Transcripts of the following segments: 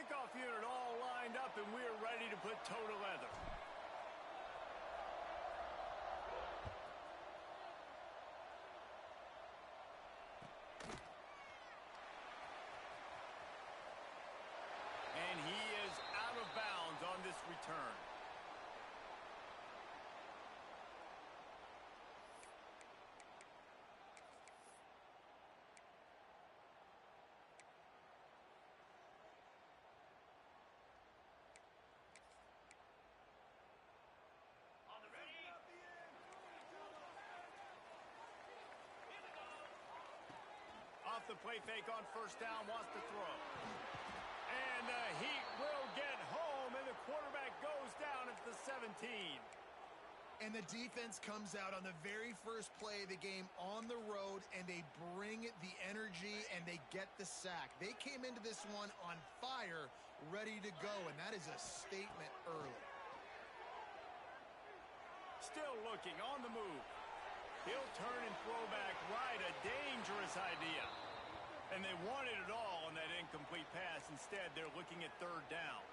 kickoff unit all lined up, and we're ready to put toe to leather. And he is out of bounds on this return. Off the play fake on first down, wants to throw. And the Heat will get home, and the quarterback goes down at the 17. And the defense comes out on the very first play of the game on the road, and they bring the energy, and they get the sack. They came into this one on fire, ready to go, and that is a statement early. Still looking, on the move. He'll turn and throw back right, a dangerous idea. And they wanted it all on that incomplete pass. Instead, they're looking at third down.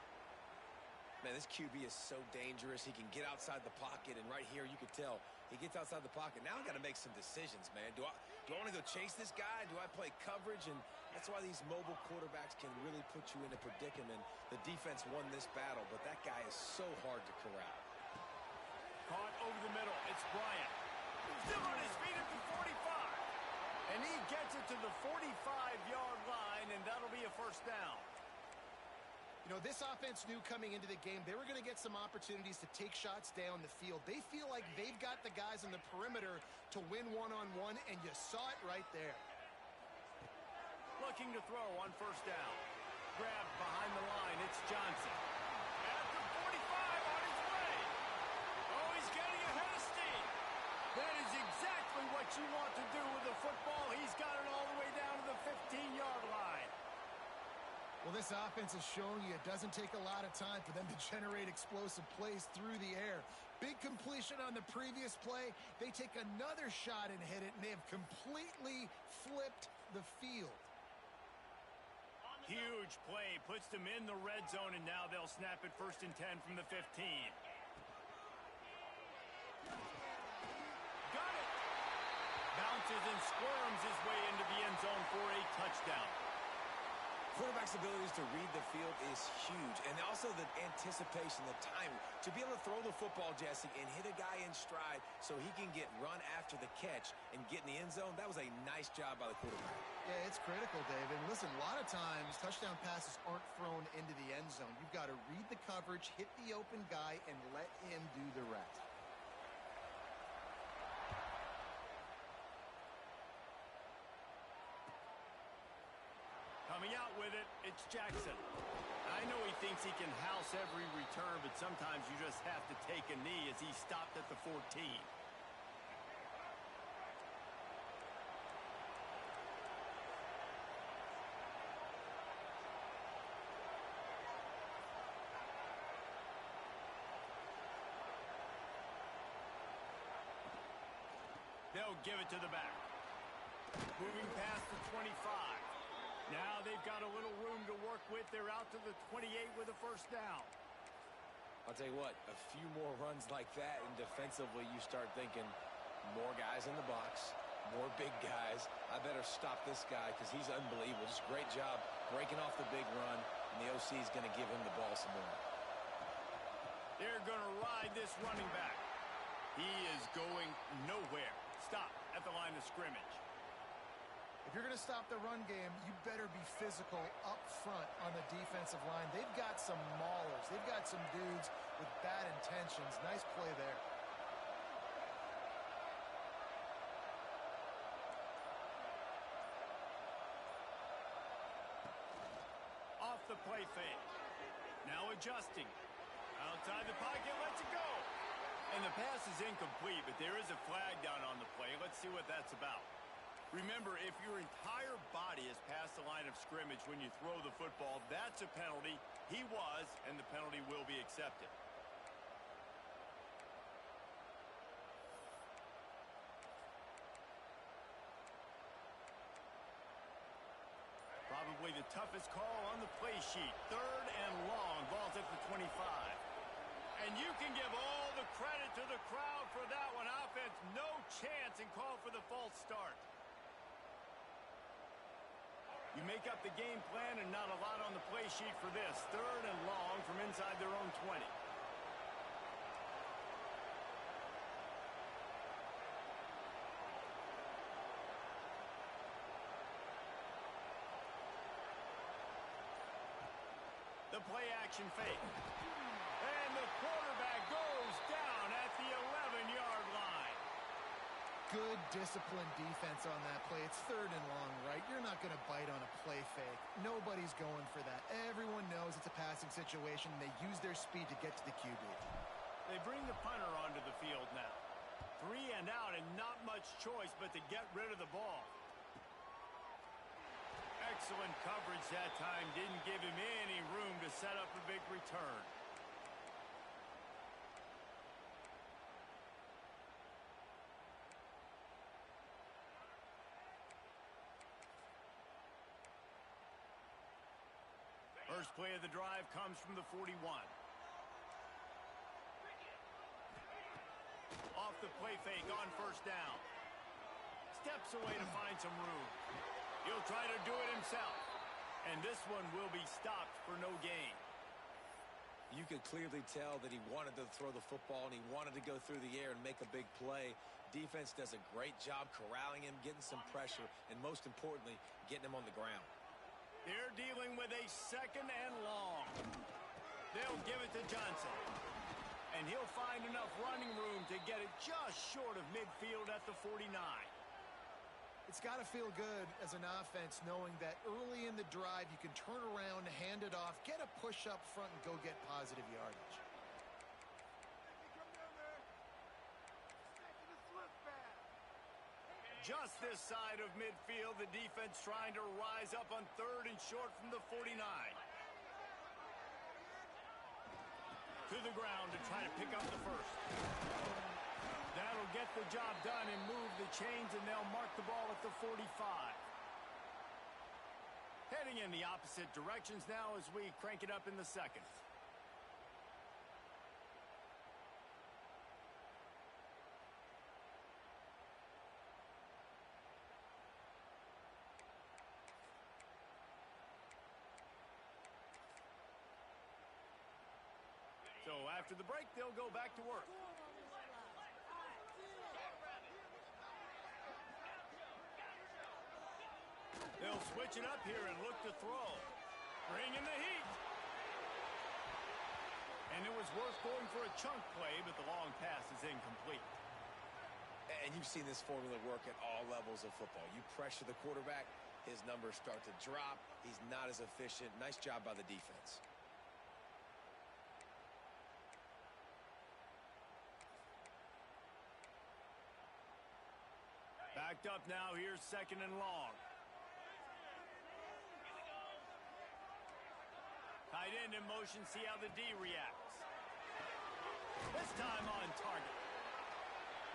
Man, this QB is so dangerous. He can get outside the pocket, and right here you could tell he gets outside the pocket. Now I got to make some decisions, man. Do I want to go chase this guy? Do I play coverage? And that's why these mobile quarterbacks can really put you in a predicament. The defense won this battle, but that guy is so hard to corral. Caught over the middle. It's Bryant. Still on his feet at the 45. And he gets it to the 45-yard line, and that'll be a first down. You know, this offense knew coming into the game they were going to get some opportunities to take shots down the field. They feel like they've got the guys on the perimeter to win one-on-one, and you saw it right there. Looking to throw on first down. Grabbed behind the line. It's Johnson. At the 45 on his way. Oh, he's getting ahead of steam. That is exactly what you want to do with the football. He's got it all the way down to the 15-yard line. Well, this offense is showing you it doesn't take a lot of time for them to generate explosive plays through the air. Big completion on the previous play. They take another shot and hit it, and they have completely flipped the field. Huge play. Puts them in the red zone, and now they'll snap it 1st and 10 from the 15. Got it. Bounces and squirms his way into the end zone for a touchdown. Quarterback's abilities to read the field is huge, and also the anticipation, the timing. To be able to throw the football, Jesse, and hit a guy in stride so he can get run after the catch and get in the end zone, that was a nice job by the quarterback. Yeah, it's critical, Dave. And listen, a lot of times touchdown passes aren't thrown into the end zone. You've got to read the coverage, hit the open guy, and let him do the rest. Coming out with it, it's Jackson. I know he thinks he can house every return, but sometimes you just have to take a knee as he stopped at the 14. They'll give it to the back. Moving past the 25. Now they've got a little room to work with. They're out to the 28 with a first down. I'll tell you what, a few more runs like that, and defensively you start thinking more guys in the box, more big guys. I better stop this guy because he's unbelievable. Just great job breaking off the big run, and the OC is going to give him the ball some more. They're going to ride this running back. He is going nowhere. Stop at the line of scrimmage. If you're going to stop the run game, you better be physical up front on the defensive line. They've got some maulers. They've got some dudes with bad intentions. Nice play there. Off the play fake. Now adjusting. Outside the pocket, lets it go. And the pass is incomplete, but there is a flag down on the play. Let's see what that's about. Remember, if your entire body is past the line of scrimmage when you throw the football, that's a penalty. He was, and the penalty will be accepted. probably the toughest call on the play sheet. 3rd and long, ball's at the 25. And you can give all the credit to the crowd for that one. Offense, no chance, and call for the false start. You make up the game plan and not a lot on the play sheet for this. 3rd and long from inside their own 20. The play action fake. And the quarterback goes down at the 11-yard line. Good disciplined defense on that play. It's 3rd and long, right? You're not going to bite on a play fake. Nobody's going for that. Everyone knows it's a passing situation, and they use their speed to get to the QB. They bring the punter onto the field now. 3 and out, and not much choice but to get rid of the ball. Excellent coverage that time. Didn't give him any room to set up a big return. First play of the drive comes from the 41. Off the play fake on 1st down. Steps away to find some room. He'll try to do it himself. And this one will be stopped for no gain. You could clearly tell that he wanted to throw the football and he wanted to go through the air and make a big play. Defense does a great job corralling him, getting some pressure, and most importantly, getting him on the ground. They're dealing with a 2nd and long. They'll give it to Johnson. And he'll find enough running room to get it just short of midfield at the 49. It's got to feel good as an offense knowing that early in the drive you can turn around, hand it off, get a push up front, and go get positive yardage. Just this side of midfield, the defense trying to rise up on 3rd and short from the 49. To the ground to try to pick up the first. That'll get the job done and move the chains, and they'll mark the ball at the 45. Heading in the opposite directions now as we crank it up in the 2nd. So after the break, they'll go back to work. They'll switch it up here and look to throw. Bringing the heat. And it was worth going for a chunk play, but the long pass is incomplete. And you've seen this formula work at all levels of football. You pressure the quarterback, his numbers start to drop. He's not as efficient. Nice job by the defense. Backed up now, here's 2nd and long. Tight end in motion, see how the D reacts. This time on target.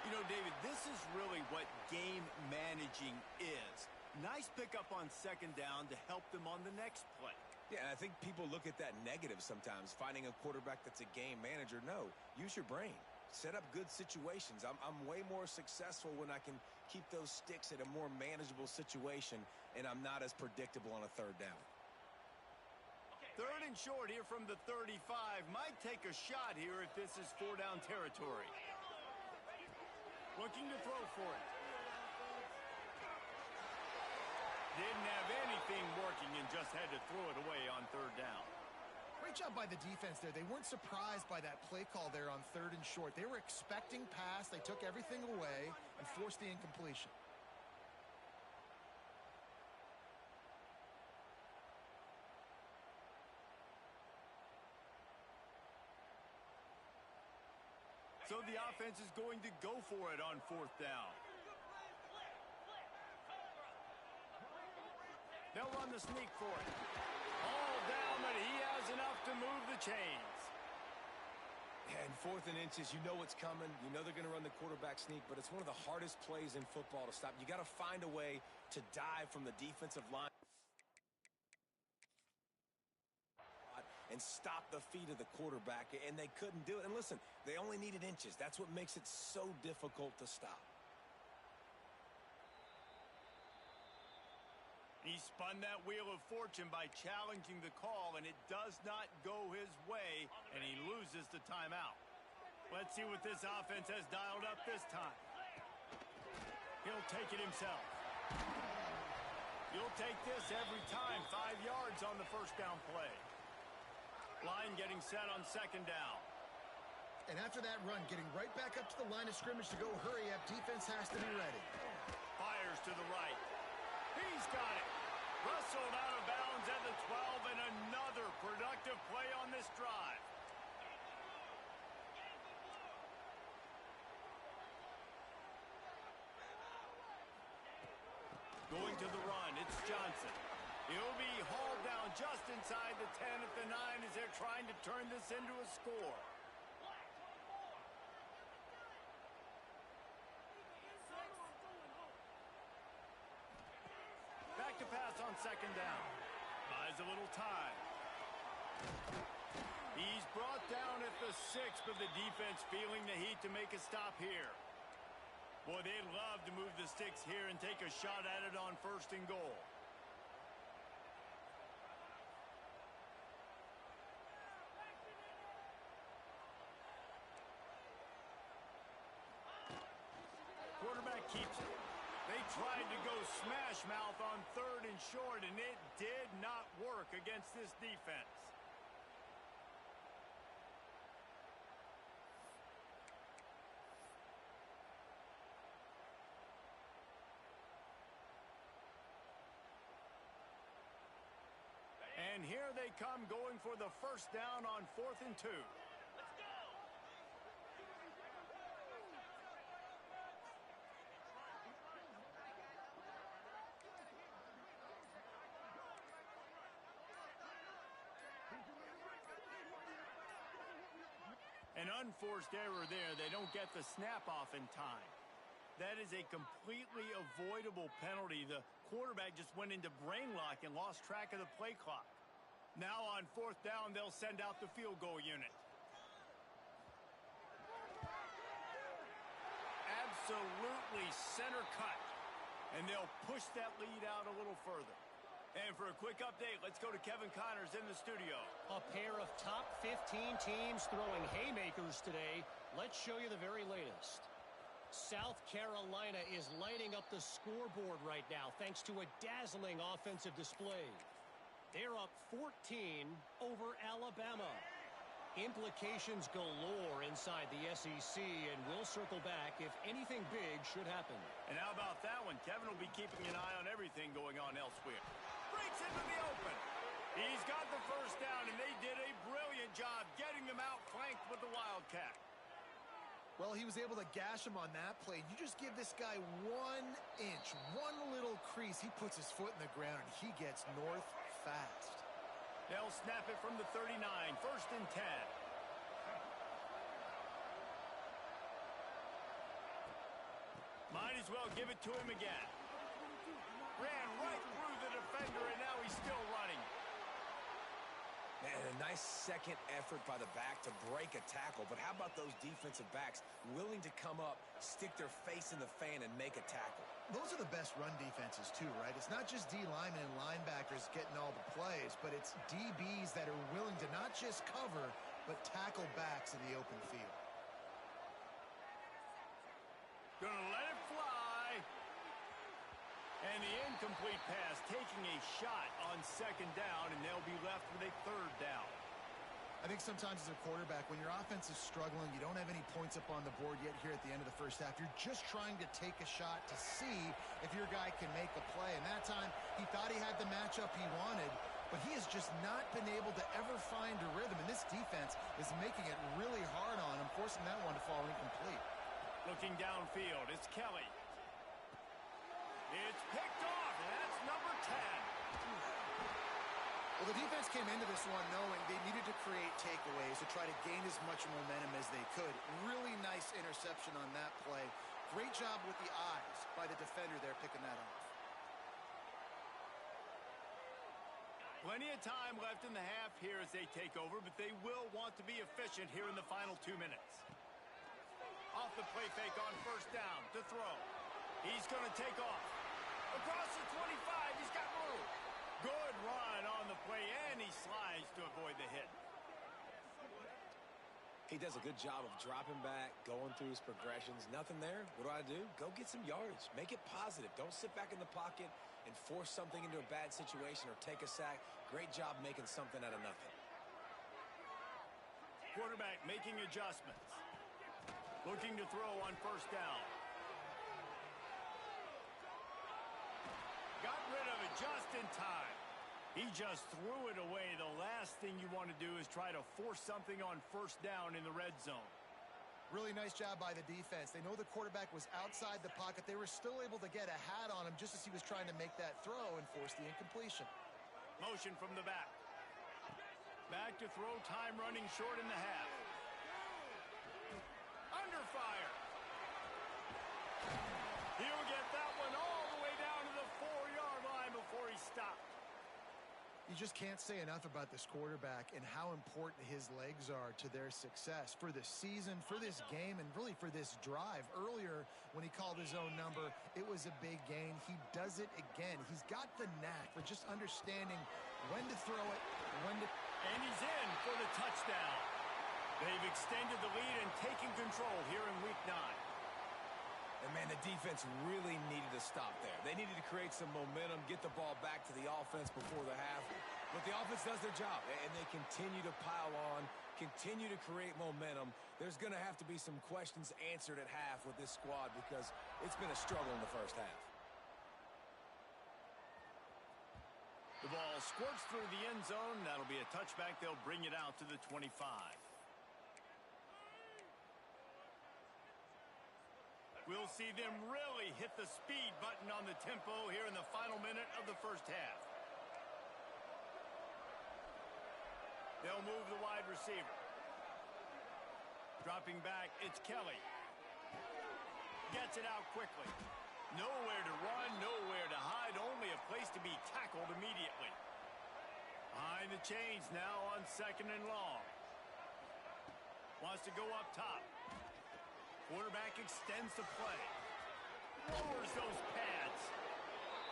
You know, David, this is really what game managing is. Nice pickup on 2nd down to help them on the next play. Yeah, and I think people look at that negative sometimes, finding a quarterback that's a game manager. No, use your brain. Set up good situations. I'm way more successful when I can keep those sticks at a more manageable situation, and I'm not as predictable on a 3rd down. 3rd and short here from the 35. Might take a shot here if this is 4-down territory. Looking to throw for it. Didn't have anything working and just had to throw it away on 3rd down. Great job by the defense there. They weren't surprised by that play call there on 3rd and short. They were expecting pass. They took everything away and forced the incompletion. So the offense is going to go for it on 4th down. They'll run the sneak for it. All down, but he has enough to move the chains. And 4th and inches, you know what's coming. You know they're going to run the quarterback sneak, but it's one of the hardest plays in football to stop. You got to find a way to dive from the defensive line. and stop the feet of the quarterback, and they couldn't do it. And listen, they only needed inches. That's what makes it so difficult to stop. He spun that wheel of fortune by challenging the call, and it does not go his way, and he loses the timeout. Let's see what this offense has dialed up this time. He'll take it himself. You'll take this every time. 5 yards on the first down play. Line getting set on second down. And after that run, getting right back up to the line of scrimmage to go hurry up, defense has to be ready. Fires to the right. He's got it. Wrestled out of bounds at the 12, and another productive play on this drive. Going to the run, it's Johnson. He'll be hauled down just inside the 10 at the 9 as they're trying to turn this into a score. Back to pass on second down. Buys a little time. He's brought down at the 6, but the defense feeling the heat to make a stop here. Boy, they'd love to move the sticks here and take a shot at it on first and goal. Quarterback keeps it. They tried to go smash mouth on third and short, and it did not work against this defense. And here they come going for the first down on 4th and 2. An unforced error there. They don't get the snap off in time. That is a completely avoidable penalty. The quarterback just went into brain lock and lost track of the play clock. Now on 4th down, they'll send out the field goal unit. Absolutely center cut. And they'll push that lead out a little further. And for a quick update, let's go to Kevin Connors in the studio. A pair of top 15 teams throwing haymakers today. Let's show you the very latest. South Carolina is lighting up the scoreboard right now thanks to a dazzling offensive display. They're up 14 over Alabama. Implications galore inside the SEC, and we'll circle back if anything big should happen. And how about that one? Kevin will be keeping an eye on everything going on elsewhere. Breaks into the open. He's got the first down, and they did a brilliant job getting them out flanked with the Wildcat. Well, he was able to gash him on that play. You just give this guy 1 inch, one little crease. He puts his foot in the ground, and he gets north fast. They'll snap it from the 39, 1st and 10. Might as well give it to him again. Ran right through the defender, and now he's still running. Man, a nice second effort by the back to break a tackle. But how about those defensive backs willing to come up, stick their face in the fan, and make a tackle? Those are the best run defenses, too, right? It's not just D linemen and linebackers getting all the plays, but it's DBs that are willing to not just cover, but tackle backs in the open field. Gonna let it fly. And the incomplete pass taking a shot on second down, and they'll be left with a 3rd down. I think sometimes as a quarterback, when your offense is struggling, you don't have any points up on the board yet here at the end of the first half. You're just trying to take a shot to see if your guy can make a play. And that time, he thought he had the matchup he wanted, but he has just not been able to ever find a rhythm. And this defense is making it really hard on him, forcing that one to fall incomplete. Looking downfield, it's Kelly. It's picked off, and that's number 10. Well, the defense came into this one knowing they needed to create takeaways to try to gain as much momentum as they could. Really nice interception on that play. Great job with the eyes by the defender there picking that off. Plenty of time left in the half here as they take over, but they will want to be efficient here in the final 2 minutes. Off the play fake on first down to throw. He's going to take off. Across the 25, he's got room. Good run on the play, and he slides to avoid the hit. He does a good job of dropping back, going through his progressions. Nothing there. What do? Go get some yardage. Make it positive. Don't sit back in the pocket and force something into a bad situation or take a sack. Great job making something out of nothing. Quarterback making adjustments. Looking to throw on first down. Got rid of it just in time. He just threw it away. The last thing you want to do is try to force something on first down in the red zone. Really nice job by the defense. They know the quarterback was outside the pocket. They were still able to get a hat on him just as he was trying to make that throw and force the incompletion. Motion from the back. Back to throw, time running short in the half. Under fire. He'll get that one all the way down to the 4-yard line before he stopped. You just can't say enough about this quarterback and how important his legs are to their success for the season, for this game, and really for this drive. Earlier, when he called his own number, it was a big gain. He does it again. He's got the knack for just understanding when to throw it, when to... And he's in for the touchdown. They've extended the lead and taken control here in Week 9. And, man, the defense really needed to stop there. They needed to create some momentum, get the ball back to the offense before the half. But the offense does their job, and they continue to pile on, continue to create momentum. There's going to have to be some questions answered at half with this squad because it's been a struggle in the first half. The ball squirts through the end zone. That'll be a touchback. They'll bring it out to the 25. We'll see them really hit the speed button on the tempo here in the final minute of the first half. They'll move the wide receiver. Dropping back, it's Kelly. Gets it out quickly. Nowhere to run, nowhere to hide, only a place to be tackled immediately. Behind the chains now on 2nd and long. Wants to go up top. Quarterback extends the play. Lowers those pads.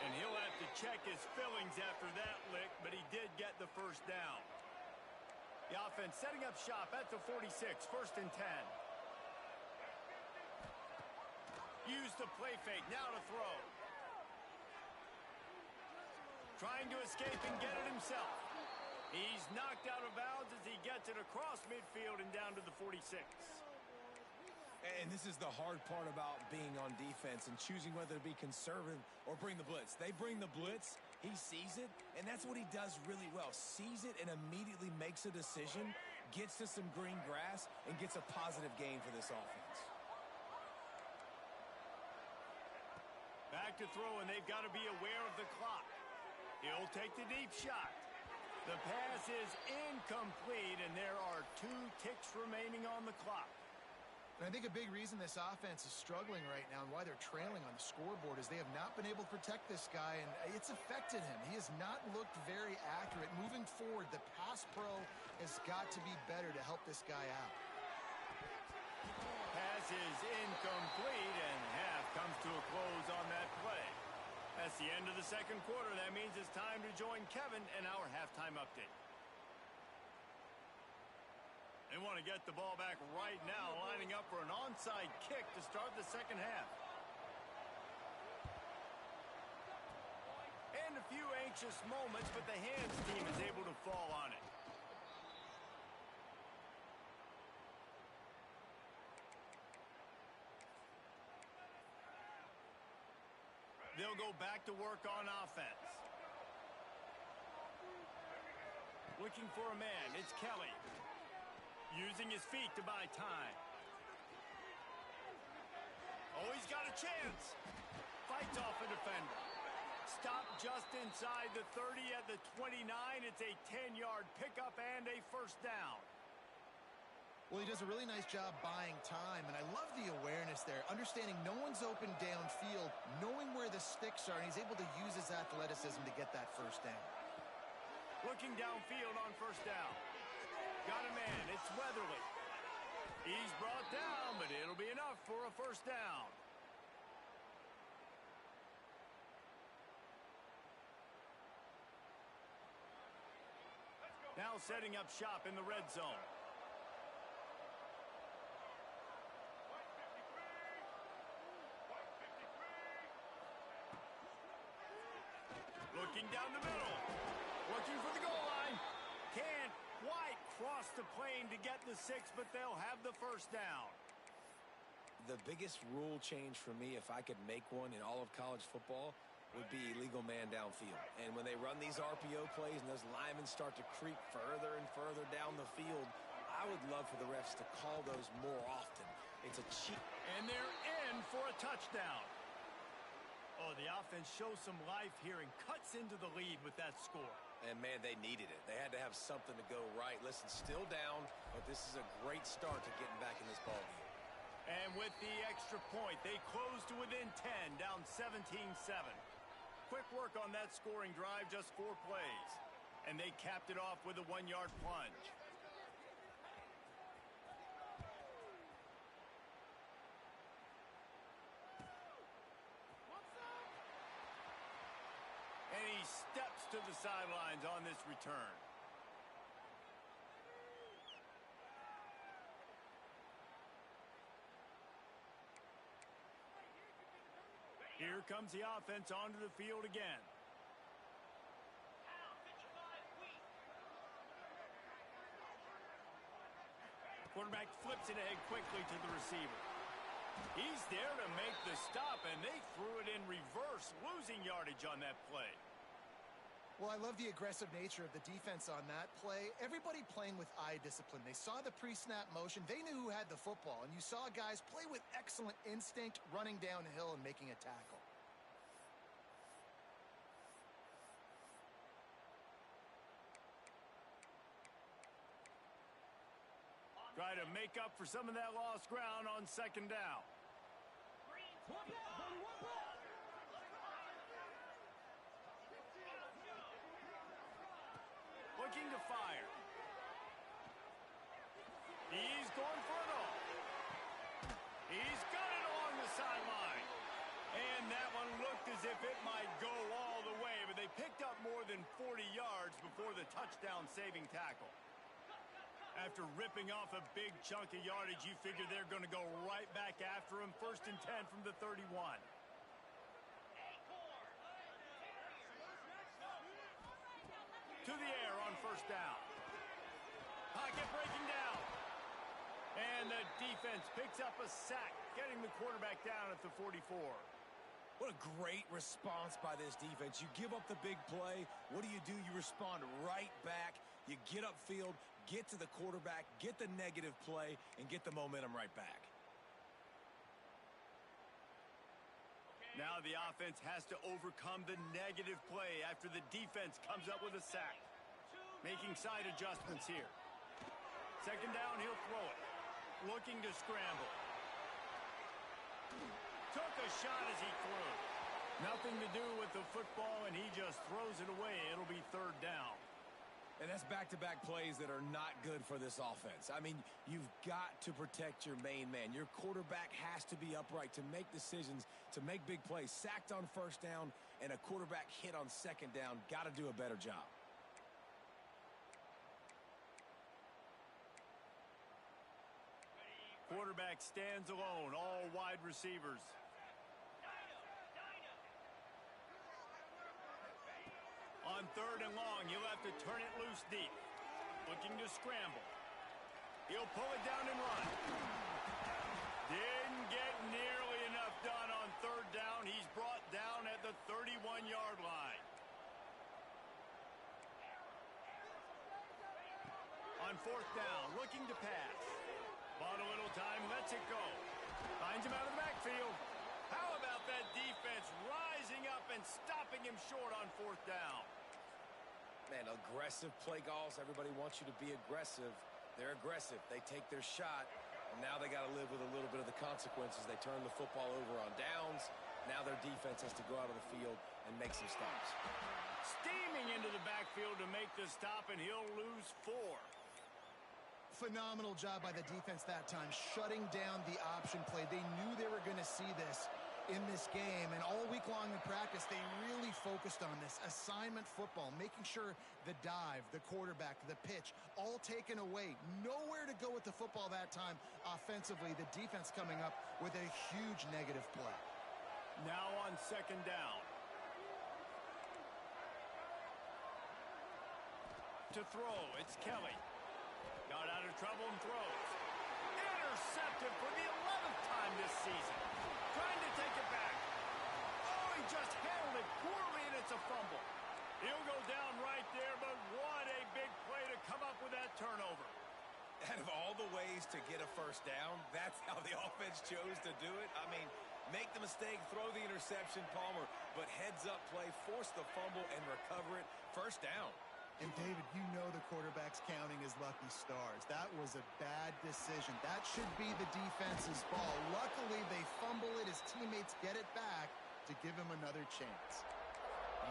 And he'll have to check his fillings after that lick, but he did get the first down. The offense setting up shop at the 46, 1st and 10. Use the play fake, now to throw. Trying to escape and get it himself. He's knocked out of bounds as he gets it across midfield and down to the 46. And this is the hard part about being on defense and choosing whether to be conservative or bring the blitz. They bring the blitz, he sees it, and that's what he does really well. Sees it and immediately makes a decision, gets to some green grass, and gets a positive gain for this offense. Back to throw, and they've got to be aware of the clock. He'll take the deep shot. The pass is incomplete, and there are 2 ticks remaining on the clock. And I think a big reason this offense is struggling right now and why they're trailing on the scoreboard is they have not been able to protect this guy, and it's affected him. He has not looked very accurate. Moving forward, the pass pro has got to be better to help this guy out. Pass is incomplete, and half comes to a close on that play. That's the end of the second quarter. That means it's time to join Kevin in our halftime update. They want to get the ball back right now, lining up for an onside kick to start the second half. And a few anxious moments, but the hands team is able to fall on it. They'll go back to work on offense. Looking for a man, it's Kelly. Using his feet to buy time. Oh, he's got a chance. Fights off a defender. Stop just inside the 30 at the 29. It's a 10-yard pickup and a first down. Well, he does a really nice job buying time, and I love the awareness there. Understanding no one's open downfield, knowing where the sticks are, and he's able to use his athleticism to get that first down. Looking downfield on first down. Got a man. It's Weatherly. He's brought down, but it'll be enough for a first down. Now setting up shop in the red zone. Looking down the middle. Looking for the goal line. Can't quite cross the plane to get the 6, but they'll have the first down. The biggest rule change for me, if I could make one in all of college football, would be illegal man downfield. And when they run these RPO plays and those linemen start to creep further and further down the field, I would love for the refs to call those more often. It's a cheat. And they're in for a touchdown. Oh, the offense shows some life here and cuts into the lead with that score. And, man, they needed it. They had to have something to go right. Listen, still down, but this is a great start to getting back in this ballgame. And with the extra point, they close to within 10, down 17-7. Quick work on that scoring drive, just 4 plays. And they capped it off with a 1-yard plunge. And he steps to the sidelines on this return. Here comes the offense onto the field again. Quarterback flips it ahead quickly to the receiver. He's there to make the stop, and they threw it in reverse, losing yardage on that play. Well, I love the aggressive nature of the defense on that play. Everybody playing with eye discipline. They saw the pre-snap motion. They knew who had the football. And you saw guys play with excellent instinct, running downhill and making a tackle. Try to make up for some of that lost ground on second down. Looking to fire. He's going for it all. He's got it along the sideline. And that one looked as if it might go all the way, but they picked up more than 40 yards before the touchdown-saving tackle. After ripping off a big chunk of yardage, you figure they're going to go right back after him. 1st and 10 from the 31. To the air on first down. Pocket breaking down. And the defense picks up a sack, getting the quarterback down at the 44. What a great response by this defense. You give up the big play. What do? You respond right back. You get upfield, get to the quarterback, get the negative play, and get the momentum right back. Now the offense has to overcome the negative play after the defense comes up with a sack. Making side adjustments here. Second down, he'll throw it. Looking to scramble. Took a shot as he threw. Nothing to do with the football, and he just throws it away. It'll be 3rd down. And that's back-to-back plays that are not good for this offense. I mean, you've got to protect your main man. Your quarterback has to be upright to make decisions, to make big plays. Sacked on first down and a quarterback hit on second down. Got to do a better job. Quarterback stands alone, all wide receivers. On 3rd and long, he'll have to turn it loose deep. Looking to scramble. He'll pull it down and run. Didn't get nearly enough done on 3rd down. He's brought down at the 31-yard line. On 4th down, looking to pass. Bought a little time, lets it go. Finds him out of the backfield. How about that defense rising up and stopping him short on 4th down? Man, aggressive play calls. Everybody wants you to be aggressive. They're aggressive. They take their shot, and now they got to live with a little bit of the consequences. They turn the football over on downs, Now their defense has to go out of the field and make some stops. Steaming into the backfield to make the stop, and he'll lose 4. Phenomenal job by the defense that time, shutting down the option play. They knew they were going to see this in this game, and all week long in practice, they really focused on this assignment football, making sure the dive, the quarterback, the pitch, all taken away. Nowhere to go with the football that time offensively. The defense coming up with a huge negative play. Now on 2nd down. To throw, it's Kelly. Got out of trouble and throws. Intercepted for the 11th time this season. Trying to take it back. Oh, he just handled it poorly, and it's a fumble. He'll go down right there, but what a big play to come up with that turnover. Out of all the ways to get a first down, that's how the offense chose to do it. I mean, make the mistake, throw the interception, Palmer, but heads-up play, force the fumble, and recover it. First down. And, David, you know the quarterback's counting his lucky stars. That was a bad decision. That should be the defense's ball. Luckily, they fumble it. His teammates get it back to give him another chance.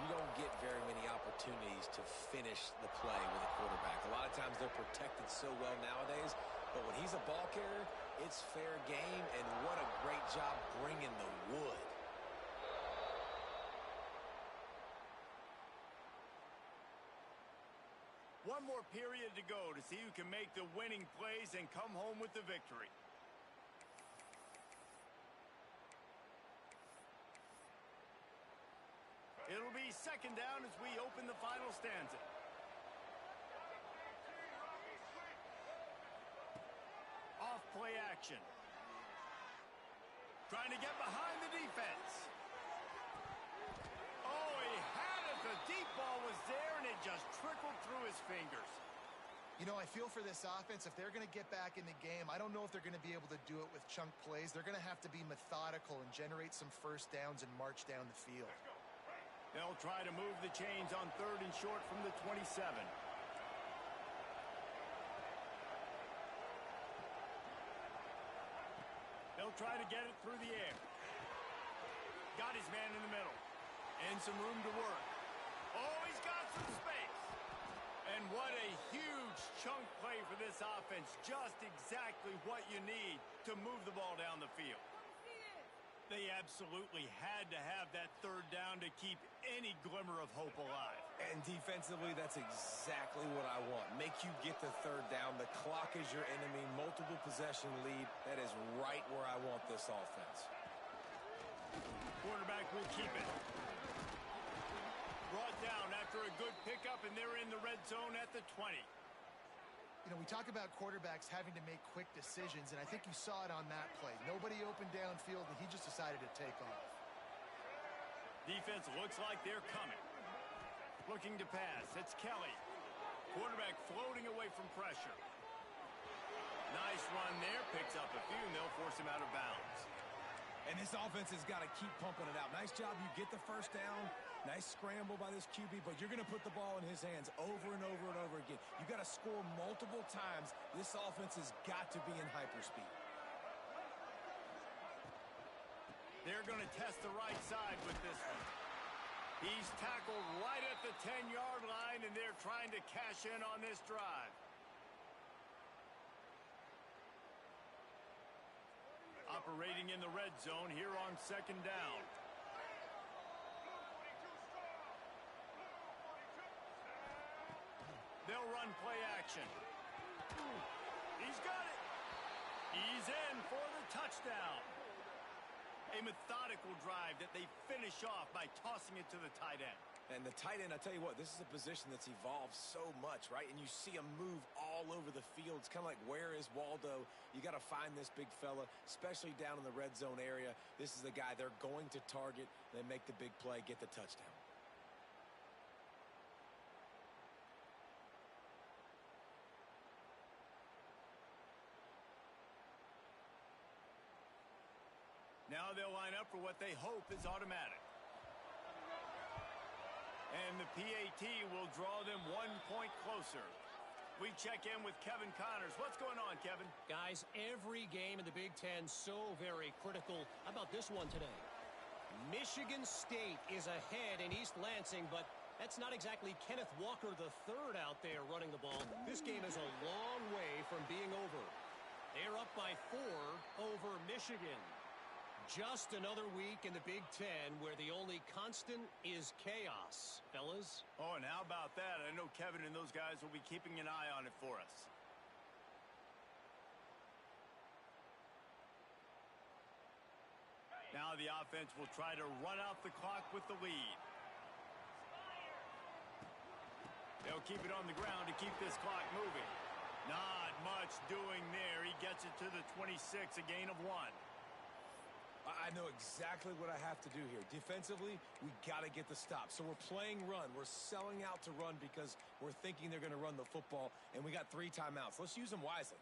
You don't get very many opportunities to finish the play with a quarterback. A lot of times they're protected so well nowadays, but when he's a ball carrier, it's fair game, and what a great job bringing the wood. One more period to go to see who can make the winning plays and come home with the victory. It'll be 2nd down as we open the final stanza. Off play action. Trying to get behind the defense. Oh, he had it. The deep ball was there, and it just trickled through his fingers. You know, I feel for this offense, if they're going to get back in the game, I don't know if they're going to be able to do it with chunk plays. They're going to have to be methodical and generate some first downs and march down the field. They'll try to move the chains on 3rd and short from the 27. They'll try to get it through the air. Got his man in the middle. And some room to work. Oh, he's got some space. And what a huge chunk play for this offense. Just exactly what you need to move the ball down the field. They absolutely had to have that 3rd down to keep any glimmer of hope alive. And defensively, that's exactly what I want. Make you get the 3rd down. The clock is your enemy. Multiple possession lead. That is right where I want this offense. Quarterback will keep it. Brought down after a good pickup, and they're in the red zone at the 20. You know, we talk about quarterbacks having to make quick decisions, and I think you saw it on that play. Nobody opened downfield, and he just decided to take off. Defense looks like they're coming. Looking to pass. It's Kelly. Quarterback floating away from pressure. Nice run there. Picks up a few, and they'll force him out of bounds. And this offense has got to keep pumping it out. Nice job. You get the first down. Nice scramble by this QB, but you're going to put the ball in his hands over and over and over again. You got to score multiple times. This offense has got to be in hyperspeed. They're going to test the right side with this one. He's tackled right at the 10-yard line, and they're trying to cash in on this drive. Operating in the red zone here on 2nd down. They'll run play action. He's got it. He's in for the touchdown. A methodical drive that they finish off by tossing it to the tight end. And the tight end, I tell you what, this is a position that's evolved so much, right? And you see him move all over the field. It's kind of like, where is Waldo? You got to find this big fella, especially down in the red zone area. This is the guy they're going to target. They make the big play, get the touchdown. Now they'll line up for what they hope is automatic. And the PAT will draw them 1 point closer. We check in with Kevin Connors. What's going on, Kevin? Guys, every game in the Big Ten so very critical. How about this one today? Michigan State is ahead in East Lansing, but that's not exactly Kenneth Walker III out there running the ball. This game is a long way from being over. They're up by 4 over Michigan. Just another week in the Big Ten where the only constant is chaos, fellas. Oh, and how about that? I know Kevin and those guys will be keeping an eye on it for us. Now the offense will try to run out the clock with the lead. They'll keep it on the ground to keep this clock moving. Not much doing there. He gets it to the 26, a gain of 1. I know exactly what I have to do here. Defensively, we got to get the stop. So we're playing run. We're selling out to run because we're thinking they're going to run the football, and we got 3 timeouts. Let's use them wisely.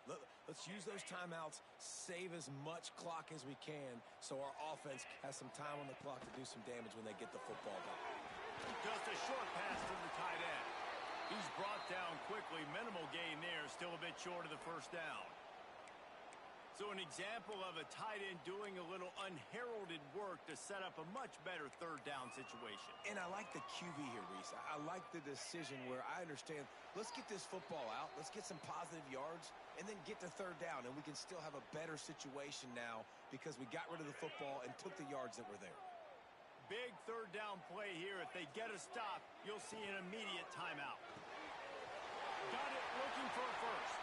Let's use those timeouts, save as much clock as we can so our offense has some time on the clock to do some damage when they get the football back. Just a short pass to the tight end. He's brought down quickly. Minimal gain there. Still a bit short of the first down. So an example of a tight end doing a little unheralded work to set up a much better third down situation. And I like the QB here, Reese. I like the decision where I understand, let's get this football out, let's get some positive yards, and then get to third down, and we can still have a better situation now because we got rid of the football and took the yards that were there. Big third down play here. If they get a stop, you'll see an immediate timeout. Got it, looking for a first.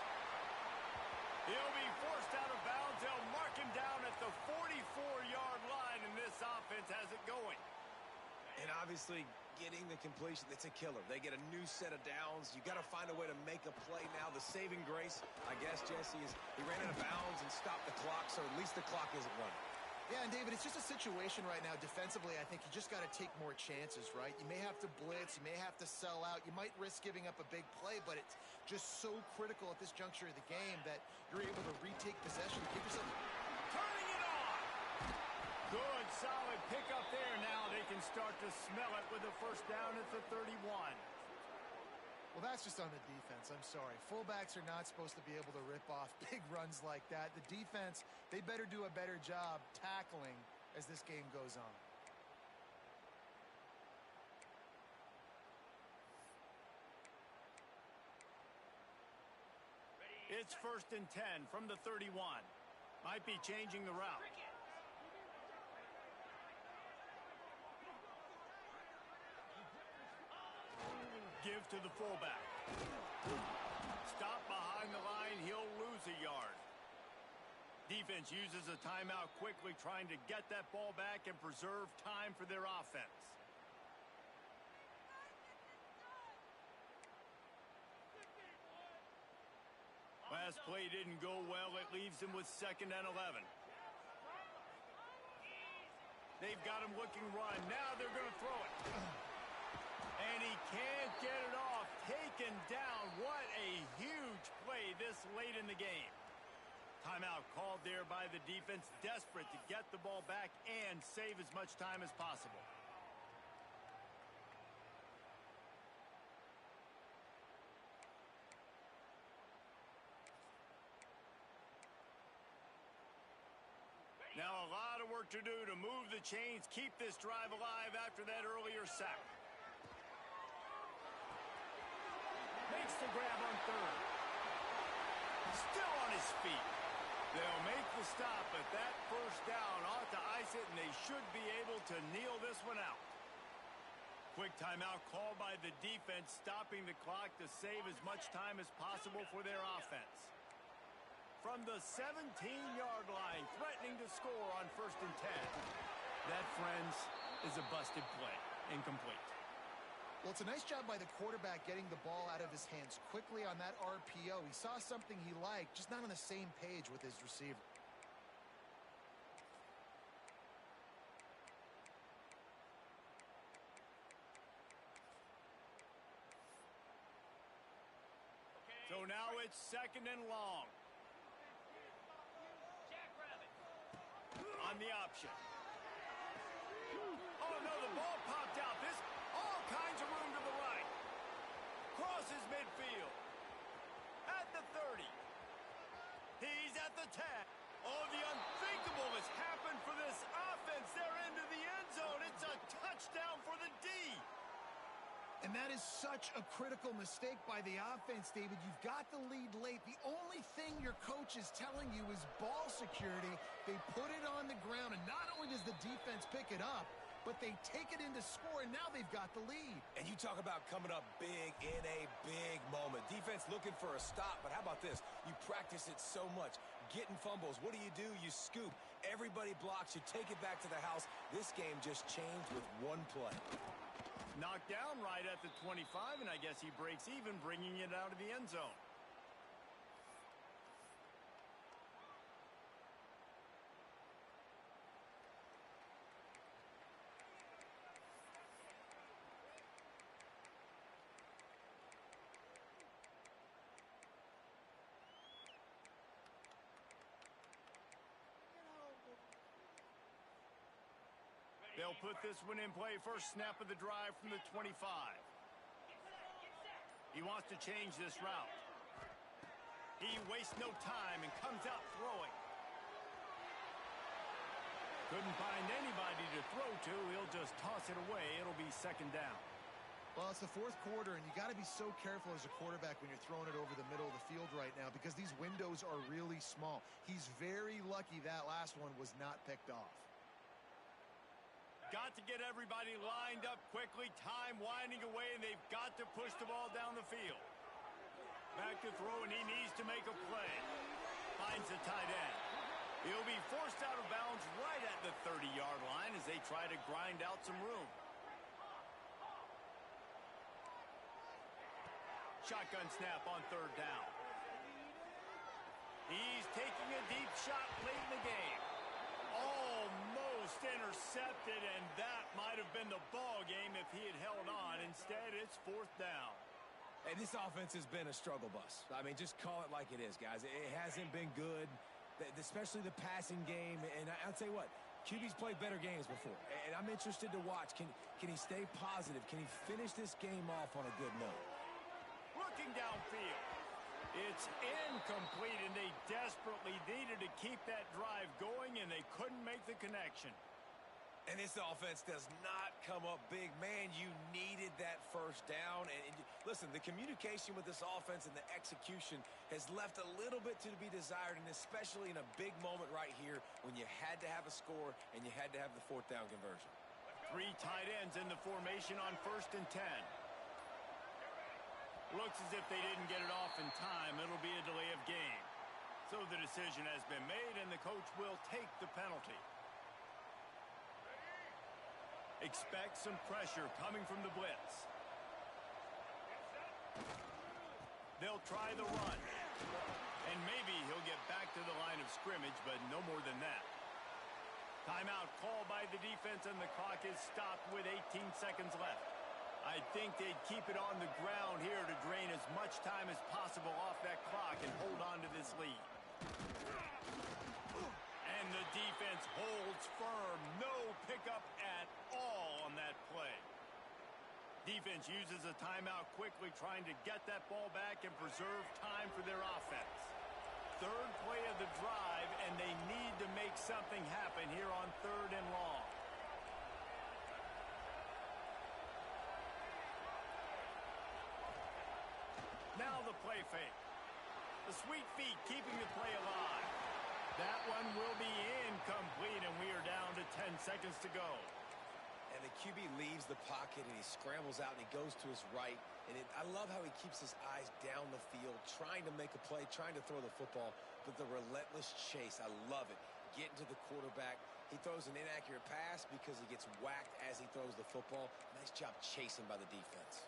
He'll be forced out of bounds. They'll mark him down at the 44-yard line, and this offense has it going. And obviously, getting the completion, it's a killer. They get a new set of downs. You got to find a way to make a play now. The saving grace, I guess, Jesse, is he ran out of bounds and stopped the clock, so at least the clock isn't running. Yeah, and David, it's just a situation right now defensively. I think you just got to take more chances, right? You may have to blitz. You may have to sell out. You might risk giving up a big play, but it's just so critical at this juncture of the game that you're able to retake possession and give yourself... Turning it on! Good, solid pickup there. Now they can start to smell it with a first down at the 31. Well, that's just on the defense. I'm sorry. Fullbacks are not supposed to be able to rip off big runs like that. The defense, they better do a better job tackling as this game goes on. It's 1st and 10 from the 31. Might be changing the route. Give to the fullback. Stop behind the line. He'll lose a yard. Defense uses a timeout quickly, trying to get that ball back and preserve time for their offense. Last play didn't go well. It leaves them with 2nd and 11. They've got him looking run. Now they're going to throw it. And he can't get it off. Taken down. What a huge play this late in the game. Timeout called there by the defense, desperate to get the ball back and save as much time as possible. Now a lot of work to do to move the chains, keep this drive alive after that earlier sack. Makes the grab on 3rd. Still on his feet. They'll make the stop, but that first down ought to ice it, and they should be able to kneel this one out. Quick timeout called by the defense, stopping the clock to save as much time as possible for their offense. From the 17-yard line, threatening to score on 1st and 10. That, friends, is a busted play. Incomplete. Well, it's a nice job by the quarterback getting the ball out of his hands quickly on that RPO. He saw something he liked, just not on the same page with his receiver. So now it's 2nd and long. On the option. Oh, no, the ball popped out. This all kinds of room to the right. Crosses midfield. At the 30. He's at the 10. Oh, the unthinkable has happened for this offense. They're into the end zone. Touchdown for the D. And that is such a critical mistake by the offense, David. You've got the lead late. The only thing your coach is telling you is ball security. They put it on the ground, and not only does the defense pick it up, but they take it into score, and now they've got the lead. And you talk about coming up big in a big moment. Defense looking for a stop, but how about this? You practice it so much. Getting fumbles. What do? You scoop. Everybody blocks. You take it back to the house. This game just changed with one play. Knocked down right at the 25, and I guess he breaks even, bringing it out of the end zone. They'll put this one in play. First snap of the drive from the 25. He wants to change this route. He wastes no time and comes out throwing. Couldn't find anybody to throw to. He'll just toss it away. It'll be second down. Well, it's the fourth quarter, and you got to be so careful as a quarterback when you're throwing it over the middle of the field right now because these windows are really small. He's very lucky that last one was not picked off. Got to get everybody lined up quickly. Time winding away, and they've got to push the ball down the field. Back to throw, and he needs to make a play. Finds the tight end. He'll be forced out of bounds right at the 30-yard line as they try to grind out some room. Shotgun snap on third down. He's taking a deep shot late in the game. Almost intercepted, and that might have been the ball game if he had held on. Instead, it's fourth down. And this offense has been a struggle bus. I mean, just call it like it is, guys. It hasn't been good, especially the passing game. And I'll tell you what, QB's played better games before. And I'm interested to watch. Can he stay positive? Can he finish this game off on a good note? Looking downfield. It's incomplete, and they desperately needed to keep that drive going, and they couldn't make the connection. And this offense does not come up big. Man, you needed that first down. And listen, the communication with this offense and the execution has left a little bit to be desired, and especially in a big moment right here when you had to have a score and you had to have the fourth down conversion. Three tight ends in the formation on 1st and 10. Looks as if they didn't get it off in time. It'll be a delay of game. So the decision has been made, and the coach will take the penalty. Expect some pressure coming from the blitz. They'll try the run. And maybe he'll get back to the line of scrimmage, but no more than that. Timeout called by the defense, and the clock is stopped with 18 seconds left. I think they'd keep it on the ground here to drain as much time as possible off that clock and hold on to this lead. And the defense holds firm. No pickup at all on that play. Defense uses a timeout quickly, trying to get that ball back and preserve time for their offense. Third play of the drive, and they need to make something happen here on 3rd and long. Now the play fake. The sweet feet keeping the play alive. That one will be incomplete, and we are down to 10 seconds to go. And the QB leaves the pocket, and he scrambles out, and he goes to his right. And I love how he keeps his eyes down the field, trying to make a play, trying to throw the football, but the relentless chase, I love it. Getting to the quarterback. He throws an inaccurate pass because he gets whacked as he throws the football. Nice job chasing by the defense.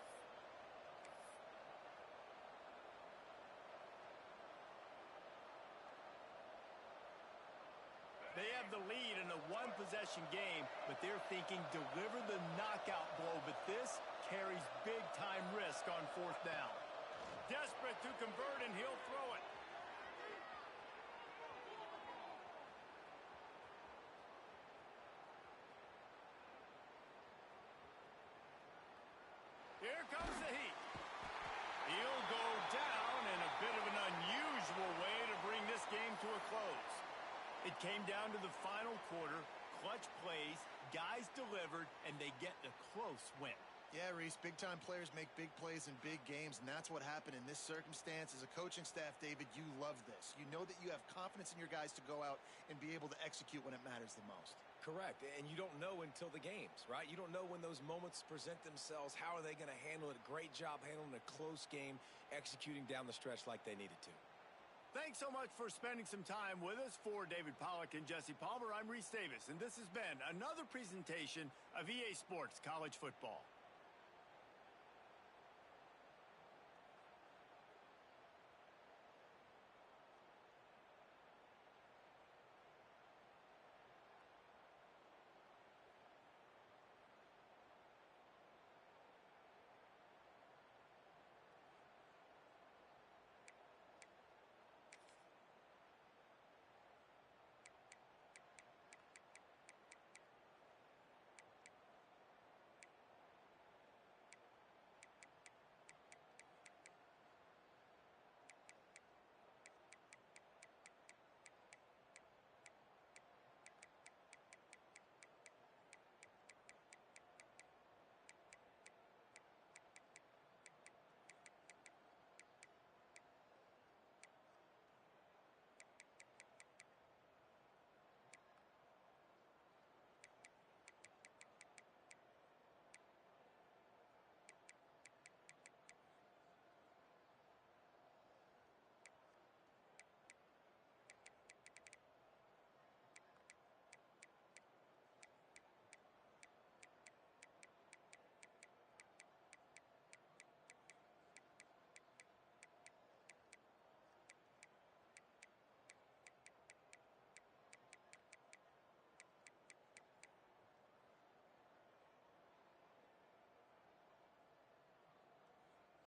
They have the lead in a one-possession game, but they're thinking deliver the knockout blow, but this carries big-time risk on 4th down. Desperate to convert, and he'll throw it. Here comes the heat. He'll go down in a bit of an unusual way to bring this game to a close. It came down to the final quarter. clutch plays, guys delivered, and they get the close win. Yeah, Reese, big-time players make big plays in big games, and that's what happened in this circumstance. As a coaching staff, David, you love this. You know that you have confidence in your guys to go out and be able to execute when it matters the most. Correct, and you don't know until the games, right? You don't know when those moments present themselves. How are they going to handle it? Great job handling a close game, executing down the stretch like they needed to. Thanks so much for spending some time with us. For David Pollack and Jesse Palmer, I'm Reese Davis, and this has been another presentation of EA Sports College Football.